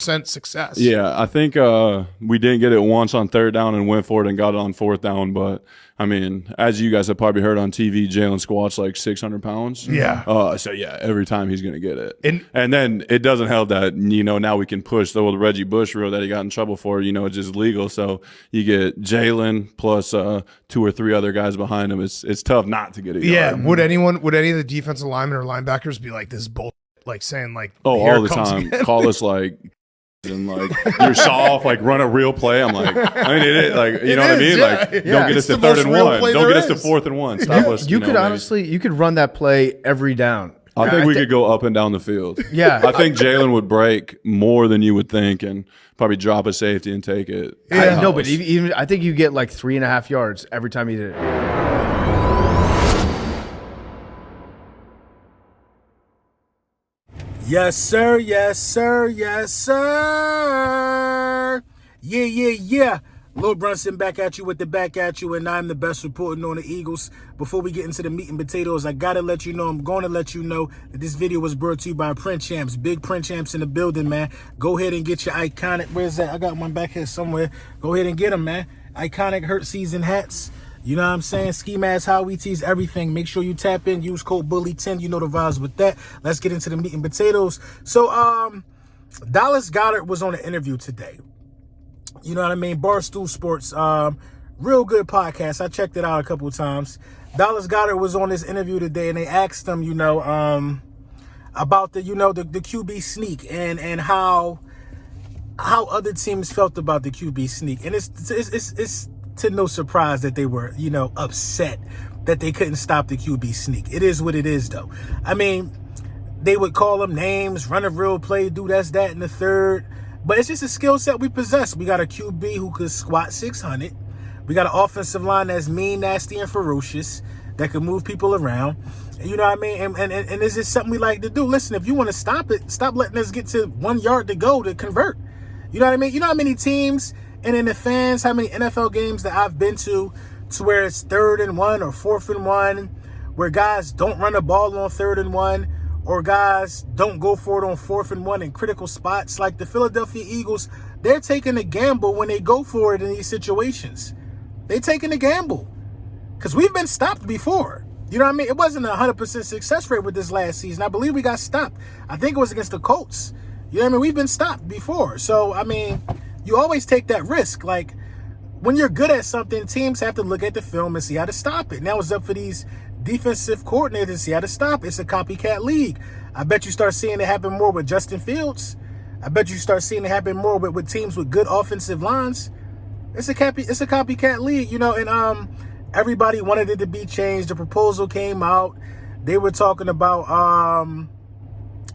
success. Yeah, I think we didn't get it once on third down and went for it and got it on fourth down. But, I mean, as you guys have probably heard on TV, Jalen squats like 600 pounds. Yeah. So, yeah, every time he's going to get it. And then it doesn't help that, now we can push the old Reggie Bush rule that he got in trouble for. It's just legal. So you get Jalen plus 2 or 3 other guys behind him. It's tough not to get it. Yeah. Would any of the defensive linemen or linebackers be like, this is bull? Like saying like, all the time. Again. Call us like, and like you're soft, like run a real play. I'm like, I mean, you know what I mean? Yeah. Like, don't get us to 3rd and 1. Don't get us to 4th and 1. Stop us. You could honestly, you could run that play every down. I think we could go up and down the field. Yeah. I think Jalen would break more than you would think and probably drop a safety and take it. Yeah. No, but even I think you get like 3.5 yards every time you did it. Yes, sir. Yes, sir. Yes, sir. Yeah. Lil Brunson back at you with the back at you, and I'm the best reporting on the Eagles. Before we get into the meat and potatoes, I gotta let you know, I'm going to let you know that this video was brought to you by Print Champs. Big Print Champs in the building, man. Go ahead and get your iconic, where's that? I got one back here somewhere. Go ahead and get them, man. Iconic Hurt Season hats. You know what I'm saying? Ski masks, Howie tees, everything. Make sure you tap in. Use code BULLY10. You know the vibes with that. Let's get into the meat and potatoes. So, Dallas Godert was on an interview today. You know what I mean? Barstool Sports. Real good podcast. I checked it out a couple of times. Dallas Godert was on this interview today, and they asked him, about the QB sneak and how other teams felt about the QB sneak. And it's to no surprise that they were, upset that they couldn't stop the QB sneak. It is what it is, though. I mean, they would call them names, run a real play, do this, that, and the third. But it's just a skill set we possess. We got a QB who could squat 600. We got an offensive line that's mean, nasty, and ferocious that can move people around. You know what I mean? And it's just something we like to do. Listen, if you want to stop it, stop letting us get to 1 yard to go to convert. You know what I mean? You know how many teams and in the fans, how many NFL games that I've been to where it's 3rd and 1 or 4th and 1, where guys don't run the ball on 3rd and 1, or guys don't go for it on 4th and 1 in critical spots. Like the Philadelphia Eagles, they're taking a gamble when they go for it in these situations. They're taking a gamble because we've been stopped before. You know what I mean? It wasn't a 100% success rate with this last season. I believe we got stopped. I think it was against the Colts. You know what I mean? We've been stopped before. So, I mean, you always take that risk. Like, when you're good at something, teams have to look at the film and see how to stop it. Now it's up for these defensive coordinators to see how to stop it. It's a copycat league. I bet you start seeing it happen more with Justin Fields. I bet you start seeing it happen more with teams with good offensive lines. It's a copycat league, and everybody wanted it to be changed. The proposal came out. They were talking about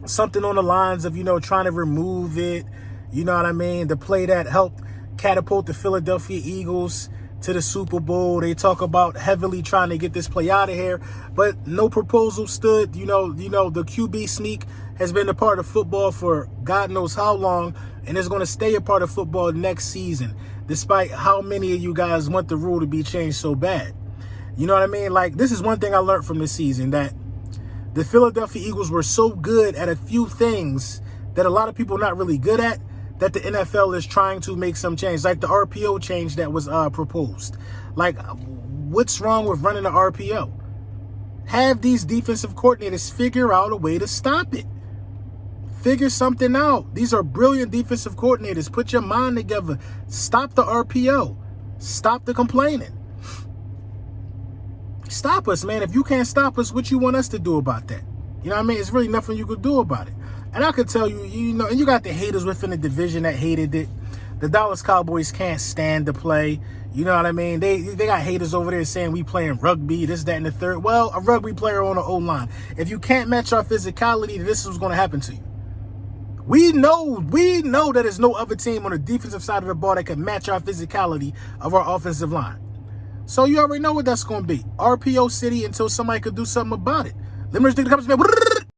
something on the lines of, trying to remove it. You know what I mean? The play that helped catapult the Philadelphia Eagles to the Super Bowl. They talk about heavily trying to get this play out of here, but no proposal stood. The QB sneak has been a part of football for God knows how long, and it's going to stay a part of football next season, despite how many of you guys want the rule to be changed so bad. You know what I mean? Like, this is one thing I learned from this season, that the Philadelphia Eagles were so good at a few things that a lot of people are not really good at, that the NFL is trying to make some change, like the RPO change that was proposed. Like, what's wrong with running the RPO? Have these defensive coordinators figure out a way to stop it. Figure something out. These are brilliant defensive coordinators. Put your mind together. Stop the RPO. Stop the complaining. Stop us, man. If you can't stop us, what you want us to do about that? You know what I mean? It's really nothing you could do about it. And I could tell you, and you got the haters within the division that hated it. The Dallas Cowboys can't stand the play. You know what I mean? They got haters over there saying we playing rugby, this, that, and the third. Well, a rugby player on the O-line. If you can't match our physicality, this is what's going to happen to you. We know that there's no other team on the defensive side of the ball that can match our physicality of our offensive line. So you already know what that's going to be. RPO City until somebody could do something about it. Let me just think the